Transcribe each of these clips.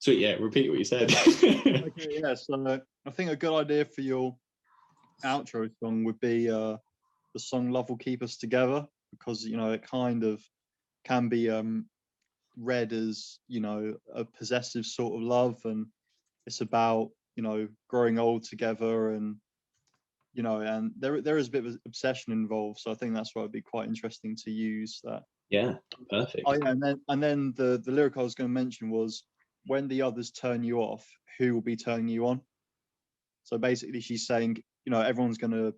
So yeah, repeat what you said. Okay, yeah. So I think a good idea for your outro song would be the song "Love Will Keep Us Together," because it kind of can be read as a possessive sort of love, and it's about growing old together, and and there is a bit of obsession involved. So I think that's why it'd be quite interesting to use that. Yeah, perfect. Oh yeah, and then the lyric I was going to mention was, when the others turn you off, who will be turning you on? So basically she's saying, everyone's going to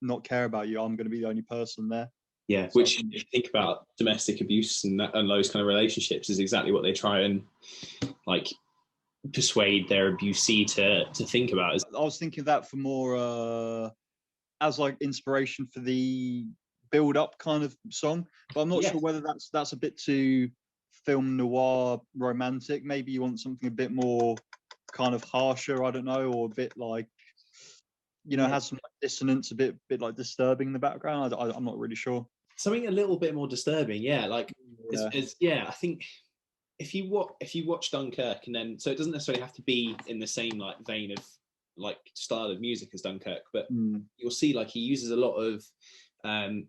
not care about you, I'm going to be the only person there. Yeah, So which if you think about domestic abuse and those kind of relationships is exactly what they try and like persuade their abusee to think about. I was thinking that for more as like inspiration for the build up kind of song, but I'm not sure whether that's a bit too film noir romantic. Maybe you want something a bit more kind of harsher, I don't know, or a bit like has some like dissonance, a bit like disturbing in the background. I'm not really sure. Something a little bit more disturbing, like I think if you watch Dunkirk, and then so it doesn't necessarily have to be in the same like vein of like style of music as Dunkirk, but you'll see like he uses a lot of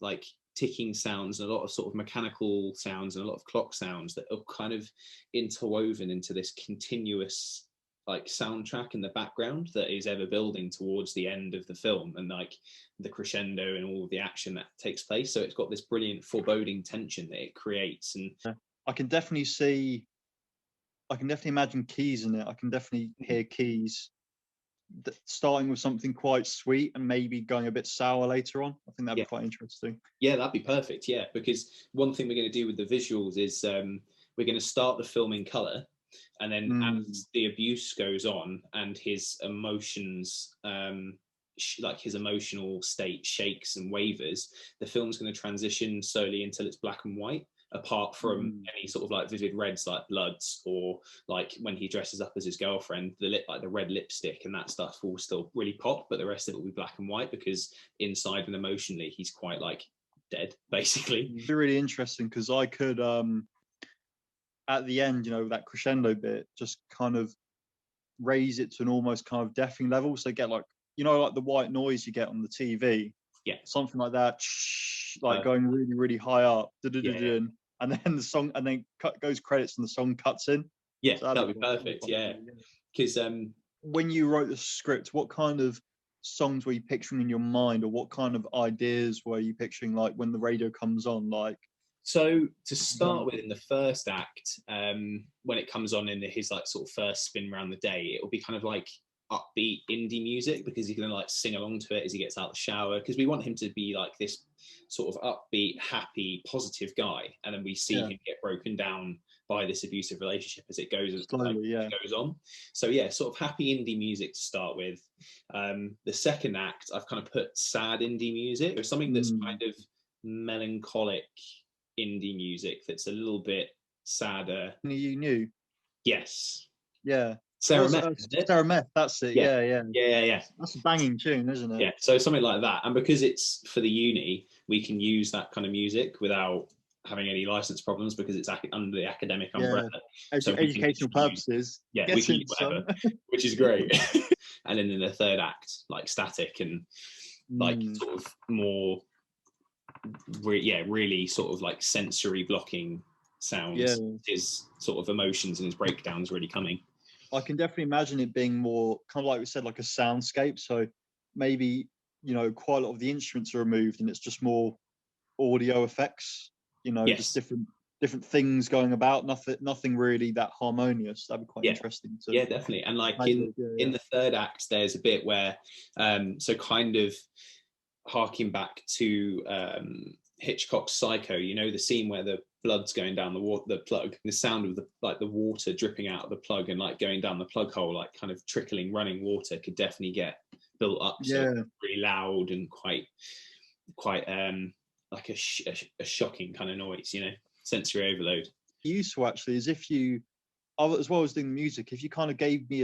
like ticking sounds and a lot of sort of mechanical sounds and a lot of clock sounds that are kind of interwoven into this continuous like soundtrack in the background that is ever building towards the end of the film, and like the crescendo and all of the action that takes place. So it's got this brilliant foreboding tension that it creates. And I can definitely imagine keys in it. I can definitely hear keys starting with something quite sweet and maybe going a bit sour later on. I think that'd be quite interesting. Yeah, that'd be perfect. Yeah, because one thing we're going to do with the visuals is we're going to start the film in color, and then as the abuse goes on and his emotions like his emotional state shakes and wavers, the film's going to transition slowly until it's black and white, apart from any sort of like vivid reds like Bloods, or like when he dresses up as his girlfriend, the red lipstick and that stuff will still really pop, but the rest of it will be black and white because inside and emotionally he's quite like dead, basically. It'd be really interesting because I could at the end, that crescendo bit, just kind of raise it to an almost kind of deafening level, so get like like the white noise you get on the TV, something like that, like going really really high up, and then the song, and then goes credits and the song cuts in. So that'd be perfect. Because when you wrote the script, what kind of songs were you picturing in your mind, or what kind of ideas were you picturing, like when the radio comes on? Like, so to start with, in the first act, when it comes on in his like sort of first spin around the day, it will be kind of like upbeat indie music, because he's going to like sing along to it as he gets out of the shower, because we want him to be like this sort of upbeat, happy, positive guy, and then we see him get broken down by this abusive relationship as it goes slowly, goes on. So sort of happy indie music to start with. The second act, I've kind of put sad indie music, or something that's kind of melancholic indie music that's a little bit sadder. You knew? Yes. Yeah. Sarah Meth, that's it. Yeah. That's a banging tune, isn't it? Yeah, so something like that. And because it's for the uni, we can use that kind of music without having any license problems, because it's under the academic umbrella. So educational purposes. We can use whatever, which is great. And then in the third act, like static and like sort of more, really sort of like sensory blocking sounds, his sort of emotions and his breakdowns really coming. I can definitely imagine it being more kind of like we said, like a soundscape. So maybe, quite a lot of the instruments are removed and it's just more audio effects, just different things going about, nothing really that harmonious. That'd be quite interesting to definitely. And like in the third act, there's a bit where so kind of harking back to Hitchcock's Psycho, the scene where the blood's going down the plug, the sound of the water dripping out of the plug and like going down the plug hole, like kind of trickling running water, could definitely get built up so really loud and quite like a shocking kind of noise, sensory overload. Useful actually is if you, as well as doing the music, if you kind of provided me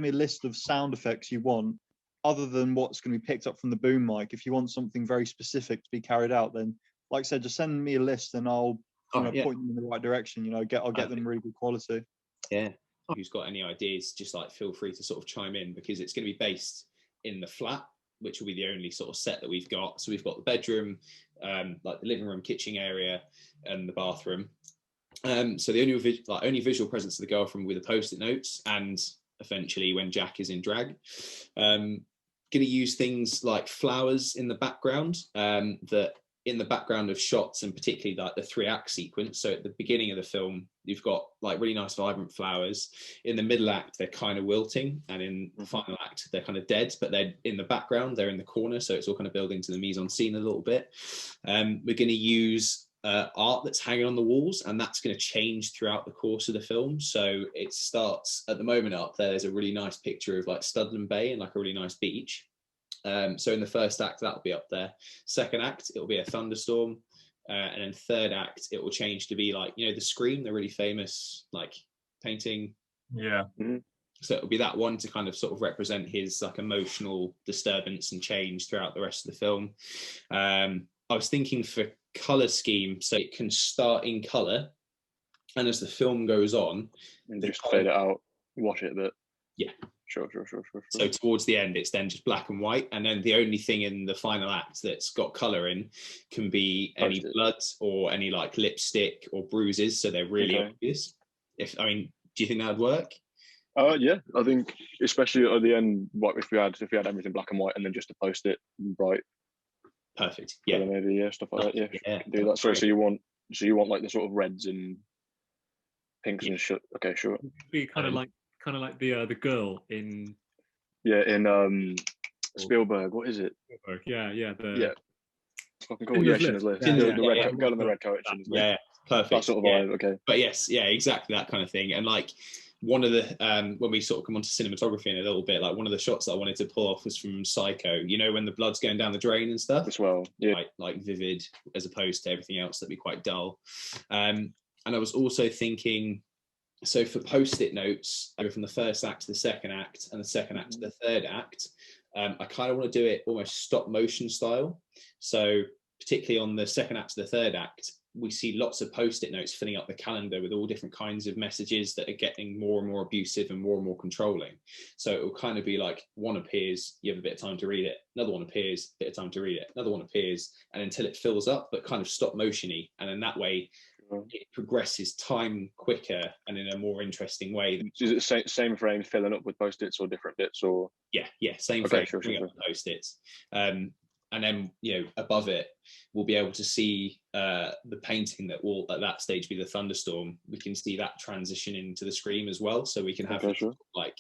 a list of sound effects you want, other than what's going to be picked up from the boom mic. If you want something very specific to be carried out, then like I said, just send me a list and I'll yeah. point them in the right direction. You know, I'll get them really good quality. Yeah. Who's got any ideas, just like feel free to sort of chime in, because it's going to be based in the flat, which will be the only sort of set that we've got. So we've got the bedroom, like the living room, kitchen area, and the bathroom. So the only visual presence of the girlfriend with the post-it notes, and eventually when Jack is in drag. Going to use things like flowers in the background, that in the background of shots, and particularly like the 3-act sequence. So at the beginning of the film, you've got like really nice vibrant flowers. In the middle act, they're kind of wilting, and in the final act, they're kind of dead, but they're in the background, they're in the corner, so it's all kind of building to the mise-en-scene a little bit. We're going to use art that's hanging on the walls, and that's going to change throughout the course of the film. So it starts at the moment up there's a really nice picture of like Studland Bay and like a really nice beach. So in the first act, that'll be up there. Second act, it'll be a thunderstorm. And then third act, it will change to be like, you know, the Scream, the really famous like painting. Yeah. So it'll be that one to kind of sort of represent his like emotional disturbance and change throughout the rest of the film. I was thinking for color scheme, so it can start in color, and as the film goes on, and just fade it out, wash it a bit. Yeah. Sure. So towards the end, it's then just black and white, and then the only thing in the final act that's got color in can be any blood or any like lipstick or bruises, so they're really obvious. Do you think that would work? Yeah, I think especially at the end, if we had everything black and white and then just to post it bright. Perfect. Yeah. Maybe stuff like that. Yeah, do that. So you want like the sort of reds and pinks and shit. Okay, sure. Be kind of like the girl in Spielberg. What is it? Spielberg. Yeah. Fucking cool. Yeah, Schindler's List. The red girl in the red coat. Yeah, perfect. That sort of vibe. Okay. But yes, yeah, exactly that kind of thing. And like one of the when we sort of come on to cinematography in a little bit, like one of the shots that I wanted to pull off was from Psycho. You know, when the blood's going down the drain and stuff. As well. Yeah. Like vivid, as opposed to everything else that'd be quite dull. And I was also thinking, so for post-it notes, go from the first act to the second act, and the second act to the third act. I kind of want to do it almost stop motion style. So particularly on the second act to the third act, we see lots of post-it notes filling up the calendar with all different kinds of messages that are getting more and more abusive and more controlling. So it will kind of be like one appears, you have a bit of time to read it, another one appears, bit of time to read it, another one appears, and until it fills up, but kind of stop motiony. And in that way, it progresses time quicker and in a more interesting way. Is it same frame filling up with post-its or different bits, or? Yeah, same frame, filling up with post-its. And then, you know, above it, we'll be able to see the painting that will at that stage be the thunderstorm. We can see that transition into the Scream as well, so we can have like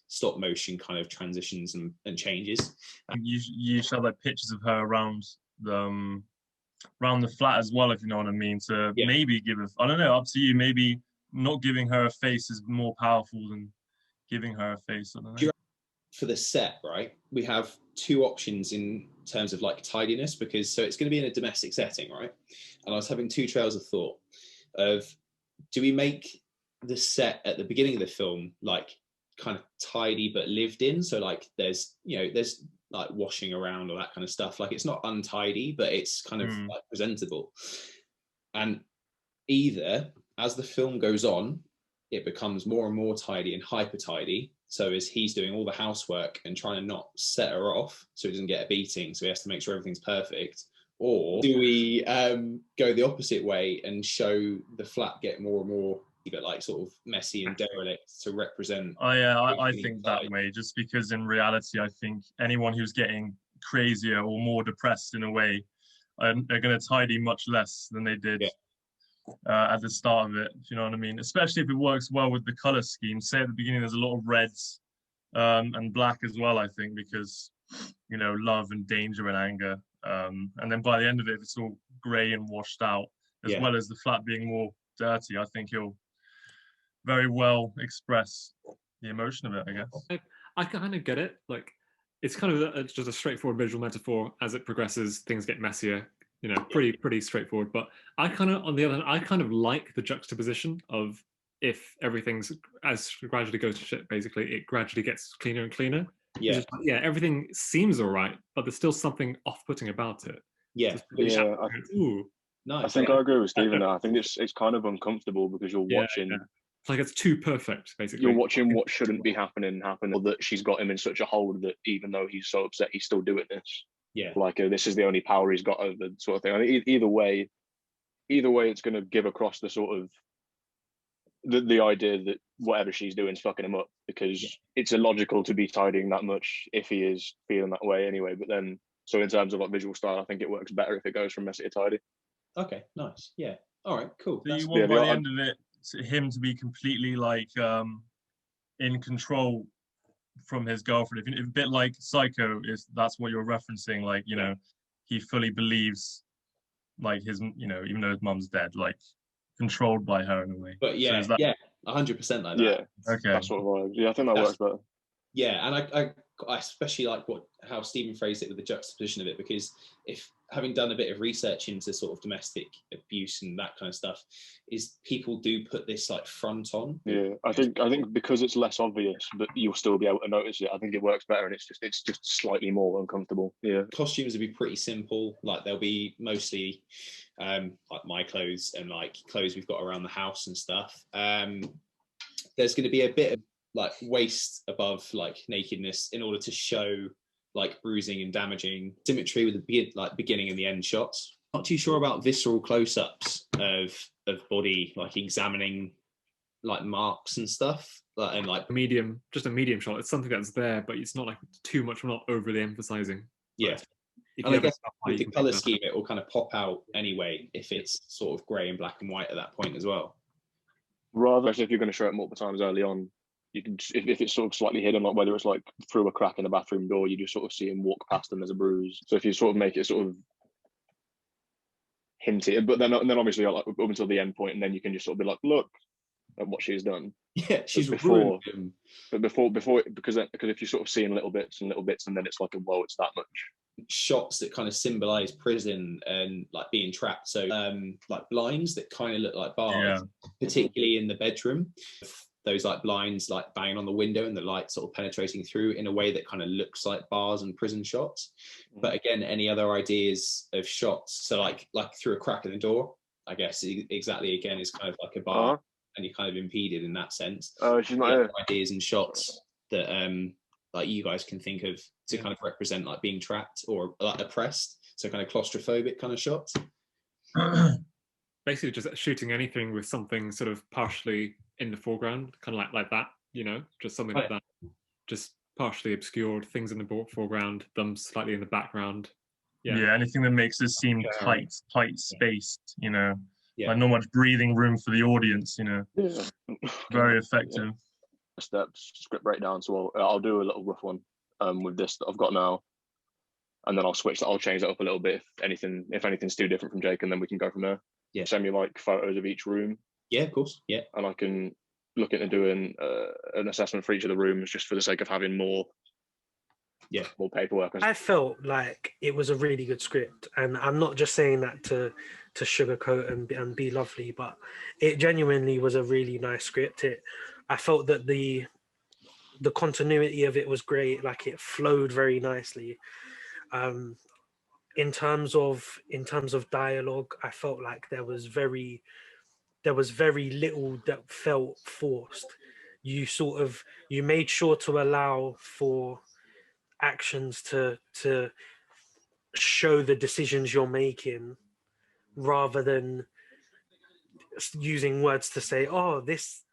stop motion kind of transitions and changes. You should have like pictures of her around the flat as well, if you know what I mean, to maybe give her, I don't know, up to you, maybe not giving her a face is more powerful than giving her a face. I don't know. For the set, right, we have two options in terms of like tidiness, because so it's going to be in a domestic setting, right? And I was having two trails of thought of, do we make the set at the beginning of the film like kind of tidy but lived in, so like there's like washing around or that kind of stuff, like it's not untidy but it's kind of like presentable, and either as the film goes on it becomes more and more tidy and hyper tidy, so as he's doing all the housework and trying to not set her off so he doesn't get a beating, so he has to make sure everything's perfect. Or do we go the opposite way and show the flat get more and more but like sort of messy and derelict to represent? I think that way, just because in reality I think anyone who's getting crazier or more depressed in a way are going to tidy much less than they did at the start of it, if you know what I mean, especially if it works well with the color scheme. Say at the beginning there's a lot of reds and black as well, I think, because, you know, love and danger and anger, and then by the end of it, it's all gray and washed out, as well as the flat being more dirty. I think he'll very well express the emotion of it, I guess. I kind of get it. Like, it's kind of just a straightforward visual metaphor. As it progresses, things get messier. You know, pretty straightforward. But I kind of, on the other hand, I kind of like the juxtaposition of, if everything's, as gradually goes to shit, basically, it gradually gets cleaner and cleaner. Yeah. Everything seems all right, but there's still something off-putting about it. Yeah. Ooh. Nice. I think I agree with Stephen there. I think it's kind of uncomfortable because you're Yeah, watching. yeah. It's like it's too perfect, basically. You're watching what shouldn't be happening happen, or that she's got him in such a hold that even though he's so upset, he's still doing this. Yeah. Like this is the only power he's got over sort of thing. I mean, either way, it's going to give across the sort of the idea that whatever she's doing is fucking him up, because it's illogical to be tidying that much if he is feeling that way anyway. But then, so in terms of like visual style, I think it works better if it goes from messy to tidy. Okay, nice. Yeah. All right, cool. So you want by the end of it him to be completely like in control from his girlfriend. If a bit like Psycho that's what you're referencing, like, you know, he fully believes like his, you know, even though his mum's dead, like controlled by her in a way. But yeah, so 100% like that. Yeah, okay, that sort of vibe. Yeah, I think that works better. Yeah, and I especially like how Stephen phrased it with the juxtaposition of it, because if having done a bit of research into sort of domestic abuse and that kind of stuff, is people do put this like front on. Yeah, I think because it's less obvious, but you'll still be able to notice it. I think it works better, and it's just slightly more uncomfortable. Yeah, costumes will be pretty simple. Like they'll be mostly like my clothes and like clothes we've got around the house and stuff. There's going to be a bit of like waist above like nakedness in order to show like bruising and damaging, symmetry with the beginning and the end shots. Not too sure about visceral close-ups of body, like examining like marks and stuff, and like just a medium shot. It's something that's there, but it's not like too much. We're not overly emphasizing. Yeah. And I guess with the color scheme, it will kind of pop out anyway if it's sort of grey and black and white at that point as well. Rather, if you're going to show it multiple times early on, you can, if it's sort of slightly hidden, like whether it's like through a crack in the bathroom door, you just sort of see him walk past and there's a bruise. So if you sort of make it sort of hinted, but then obviously like up until the end point, and then you can just sort of be like, look at what she's done. Yeah, she's before, but before because if you're sort of seeing little bits, and then it's like, whoa, it's that much. Shots that kind of symbolize prison and like being trapped. So like blinds that kind of look like bars, particularly in the bedroom. Those like blinds like banging on the window and the light sort of penetrating through in a way that kind of looks like bars and prison shots. But again, any other ideas of shots? So like through a crack in the door, I guess exactly again is kind of like a bar, and you're kind of impeded in that sense. Oh, she's not here. Ideas and shots that like you guys can think of to kind of represent like being trapped or like oppressed, so kind of claustrophobic kind of shots. Basically just shooting anything with something sort of partially in the foreground, kind of like that, you know, just something like that, just partially obscured, things in the foreground, them slightly in the background. Yeah, anything that makes it seem tight spaced, you know, like not much breathing room for the audience, you know. Very effective. Steps, script breakdown. So I'll do a little rough one with this that I've got now, and then I'll change that up a little bit if anything's too different from Jake, and then we can go from there. Yeah, send me like photos of each room. Yeah, of course. Yeah, and I can look into doing an assessment for each of the rooms, just for the sake of having more paperwork. I felt like it was a really good script, and I'm not just saying that to sugarcoat and be lovely, but it genuinely was a really nice script. I felt that the continuity of it was great. Like it flowed very nicely. In terms of dialogue, I felt like there was very little that felt forced. You made sure to allow for actions to show the decisions you're making, rather than using words to say, oh, this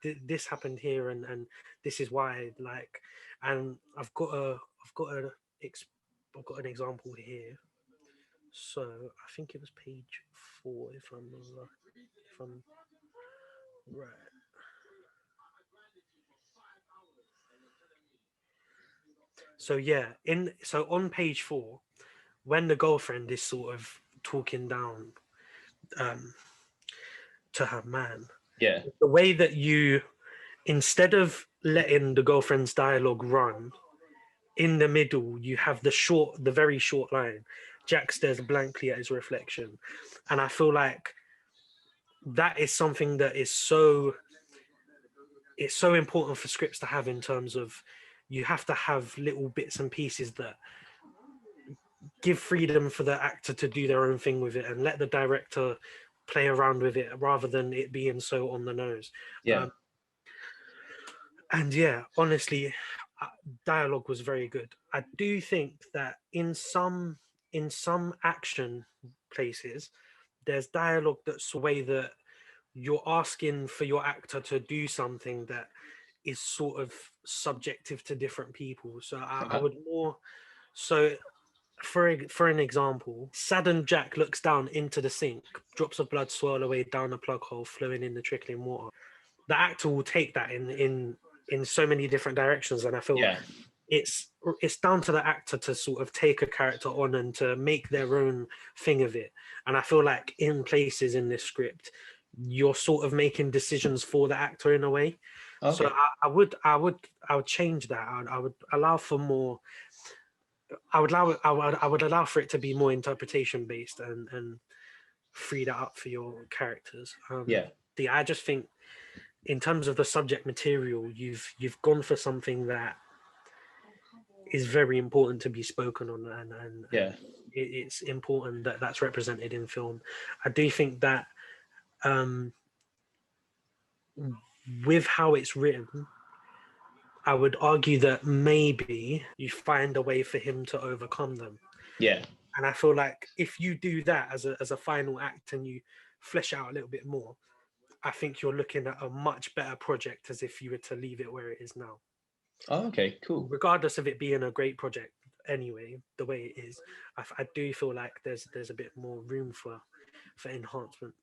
happened here and this is why. Like, and I've got an example here. So I think it was page 4, if I'm right. So so on page 4, when the girlfriend is sort of talking down to her man, the way that you, instead of letting the girlfriend's dialogue run, in the middle you have the very short line, Jack stares blankly at his reflection. And I feel like that is something that is so important for scripts to have, in terms of you have to have little bits and pieces that give freedom for the actor to do their own thing with it, and let the director play around with it rather than it being so on the nose. Yeah. And yeah, honestly, dialogue was very good. I do think that in some action places, there's dialogue that's the way that you're asking for your actor to do something that is sort of subjective to different people. So I would more so. For an example, Sad Jack looks down into the sink, drops of blood swirl away down a plug hole, flowing in the trickling water. The actor will take that in so many different directions, and I feel it's down to the actor to sort of take a character on and to make their own thing of it. And I feel like in places in this script, you're sort of making decisions for the actor in a way. Okay. So I would change that. I would allow for more. I would allow for it to be more interpretation based and free that up for your characters. I just think in terms of the subject material, you've gone for something that is very important to be spoken on, and it's important that that's represented in film. I do think that with how it's written, I would argue that maybe you find a way for him to overcome them. Yeah. And I feel like if you do that as a final act and you flesh out a little bit more, I think you're looking at a much better project as if you were to leave it where it is now. Oh, okay, cool. Regardless of it being a great project anyway, the way it is, I do feel like there's a bit more room for enhancement.